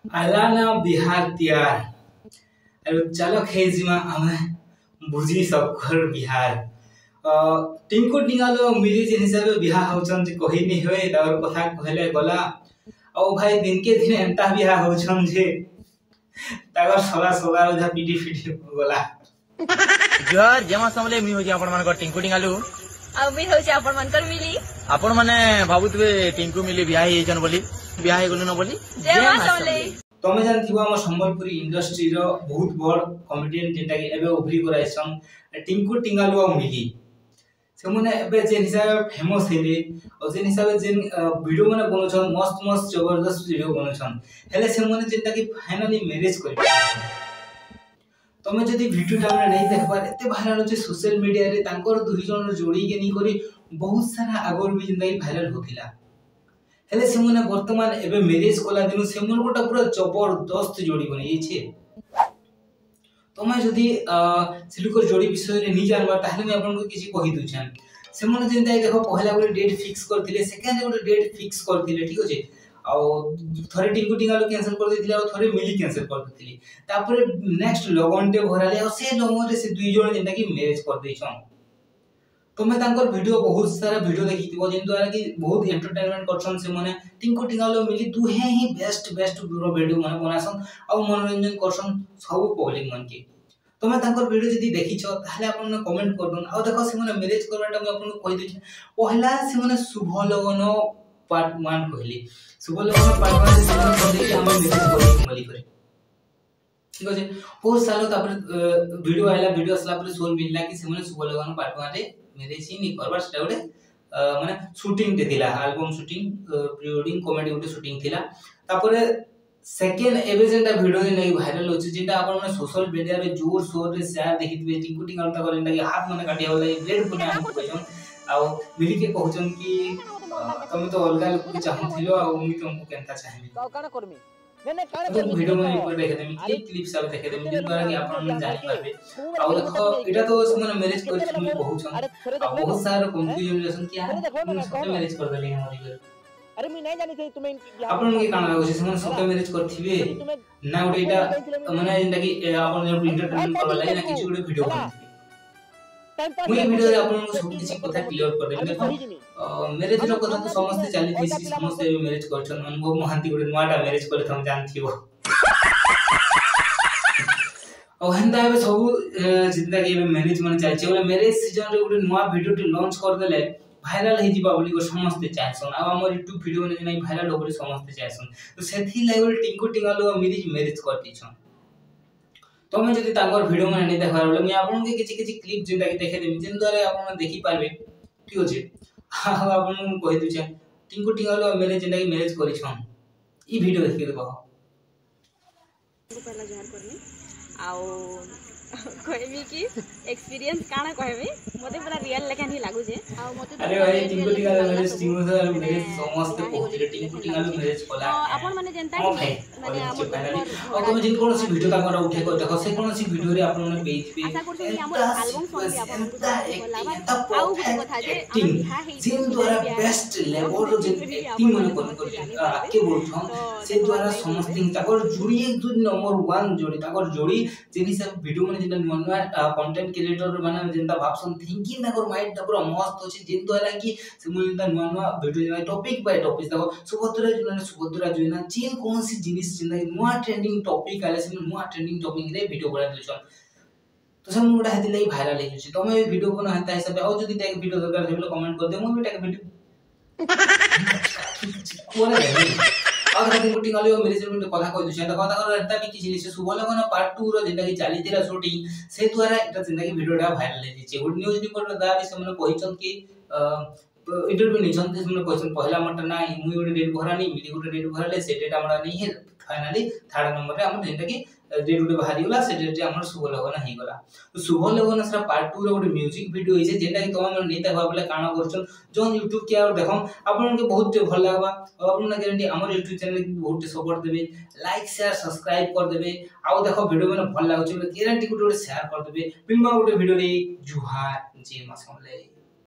आलाना बिहार तियार अरे चलो खेजिमा आमे बुझी सबकर बिहार टिंकु टिंगालो मिली जिन हिसाब बिहार होचन जे कहि नि होय तार कथा कहले गला औ भाई दिन के दिन एंता बिहार होचन जे तागर सला सला जा पीटी पीटी गला जोर जेमा समले मी होजी आपण मन टिंकु टिंगालू अब भी होची आपण मन कर मिली आपण माने भाबुतबे टिंकु मिली बियाह हेजन बोली बियाह हे गनु न बोली जेमा समले तमे जानथिबो हम संबलपुरी इंडस्ट्री रो बहुत बड़ कॉमेडियन जेटा कि एबे उभरी कराइसन टिंकु टिंगालू आ मिली से माने एबे जे हिसाब फेमस हेले और जे हिसाब जे वीडियो माने बनोछन मस्त मस्त जबरदस्त वीडियो बनोछन हेले से माने जेटा कि फाइनली मैरिज करि तमे जदी वीडियो टाइम नहीं देख पार एते वायरल होचे सोशल मीडिया रे तांकर दुई जन जोड़ी के नहीं करी बहुत सारा आगोर भी जिंदा वायरल होतिला हेले से माने वर्तमान एबे मैरिज कोला दिनु से मन गोटा पूरा जबरदस्त जोड़ी बनि छै तमे जदी सिलुकर जोड़ी विषय रे नहीं जानबा ताहले मैं आपन को किछि कहि दउ छन से माने जिंदा देखो पहला गोटे डेट फिक्स करथिले सेकंड गोटे डेट फिक्स करथिले ठीक अछि आ थरे टिंकु टिंगालो कैंसिल कर देथिले और थरे मिली कैंसिल कर देथिले तापर नेक्स्ट लगन डे भराले और से लगन रे से दुई जण जेंटा कि मैरिज कर दैछन तमे तांकर वीडियो बहुत सारा वीडियो देखिथिबो जिन द्वारा कि बहुत एंटरटेनमेंट करछन से माने टिंकु टिंगालो मिली दुहे ही बेस्ट वीडियो माने बनासन और मनोरंजन करछन सब पब्लिक मन के तमे तांकर वीडियो जदी देखिछो ताले आपन कमेंट कर दन आ देखो से माने मैरिज करबाटा मैं आपन कहि दै छी पहला से माने शुभ लगन पार्ट 1 कहली शुभ लगन पार्ट 1 से माने कहली हम मैरिज करि मली करे ठीक अछि बहुत सालो तापर वीडियो आइला वीडियो असला पर सोल मिलला कि से माने शुभ लगन पार्ट 1 रे मैरिज ही नहीं करबा सेटा गोटे माने शूटिंग ते थिला album shooting pre wedding comedy गोटे शूटिंग थिला तापर सेकंड एबे जेंटा वीडियो नै वायरल होछि जेंटा आपन माने सोशल मीडिया रे जोर शोर रे शेयर देखितबे टिंकु टिंगाल ता करन कि हाथ माने काटिया वाला ब्लेड पुने हम कहजन आ मिली के कहजन कि तुम तो अलगा लोग के चाहथिलो आ मी तुमको केनता चाहिबी काना करमी ने काना करमी वीडियो में ऊपर देखे देमी क्लिप सब देखे देमी जिन द्वारा कि आपन जानि पाबे आ देखो एटा तो समान मैरिज कर छी बहुत छन आ बहुत सारा कंफ्यूजन लेसन कि यार सब मैरिज कर देली हमरी घर अरे मैं नहीं जानी थी तुम्हें आपन के काना लागो समान सब मैरिज करथिबे ना ओटा एटा माने जेंटा कि आपन एंटरटेनमेंट करबा लागि ना किछु गोटे वीडियो बनथिबे मुई वीडियो रे आपन को सब किछि कथा क्लियर कर देबे देखो मैरिज रो कथा तो समस्त चली थी समस्त मैरिज करछन अनुभव महांती गोटे नवाटा मैरिज करे हम जानथिबो ओ हंदा एबे सब जिंदगी एबे मैरिज मन चल छै ओला मैरिज सीजन रे गोटे नवा वीडियो टे लॉन्च कर देले वायरल हे जिबा बोली को समस्त चाहसन आ हमर YouTube वीडियो ने नै वायरल हो बोली समस्त चाहसन तो सेथि लेवल टिंकु टिंगालो मिली मैरिज करती छन तमे जदी तांगर वीडियो में नै देखा बोले मैं आपन के किछि क्लिप जेंटा के देखे देमी जिन द्वारा आपन देखि पाबे ठीक अछि आपन कहि दु छै टिंकु टिंगालो मैरिज जेंटा के मैरिज करि छन ई वीडियो देखि देखो पहला जोहार करनी आउ कहबी कि एक्सपीरियंस काना कहबी मते पूरा रियल लेखा नहीं लागु जे आ मते अरे भाई टिंकु टिंगालो मैरिज समस्त कहथिले टिंकु टिंगालो मैरिज कोला आपन माने जनता माने हमर और तुम जिन कोनोसी वीडियो ताकर उठे को देखो से कोनोसी वीडियो रे आपन ने पेज पे आशा करछु कि हमर एल्बम सॉन्ग भी आपन को लावा आउ गुटे कथा जे जिन द्वारा बेस्ट लेवल रो जिन एक्टिंग मन कर आके बोलछन से द्वारा समस्त ताकर जोड़ी एक दो नंबर 1 जोड़ी ताकर जोड़ी जेनी सब वीडियो में जिन नवा कंटेंट क्रिएटर माने जेंता भाबसन थिंकिंग ताकर माइंड पूरा मस्त होछि जिन द्वारा कि से मुनिता नवा वीडियो टॉपिक बाय टॉपिक देखो सुभद्रा जोइना जिन कोनोसी जिनिस जिंदगी नवा ट्रेंडिंग टॉपिक आले से नवा ट्रेंडिंग टॉपिक रे वीडियो बना देछन तो सब मोटा हेति लई वायरल हे छि तमे वीडियो कोन हता हिसाब और जदी टेक वीडियो दरकार हेबले कमेंट कर दे मु भी टेक वीडियो कोन रे और कथि कुटी गलियो मैरिज में कथा कहि दुछ त कथा कर एता भी किछि नै से शुभ लगन पार्ट 2 रो जेंटा कि चाली थिला शूटिंग से द्वारा एटा जेंटा कि वीडियोटा वायरल हे छि गुड न्यूज रिपोर्ट दा भी से कहिछन कि इंटरव्यू नहीं छन से क्वेश्चन पहला मत ना मुई गोटे डेट भरानी मिली गोटे डेट भरले से डेट हमरा नहीं है फाइनली थर्ड नंबर रे हम जेंटा कि डेट गोटे बाहरी गला से डेट जे हमर शुभ लगन ही गला तो शुभ लगन से पार्ट 2 रो गोटे म्यूजिक वीडियो है जेंटा कि तोम मन नहीं देखा बोले काना करछन जोन YouTube के और देखम आपन के बहुत भल लागबा और आपन ना गारंटी हमर YouTube चैनल के बहुत सपोर्ट देबे लाइक शेयर सब्सक्राइब कर देबे आ देखो वीडियो में भल लागछ गारंटी गोटे शेयर कर देबे बिनमा गोटे वीडियो रे जुहार जे मसले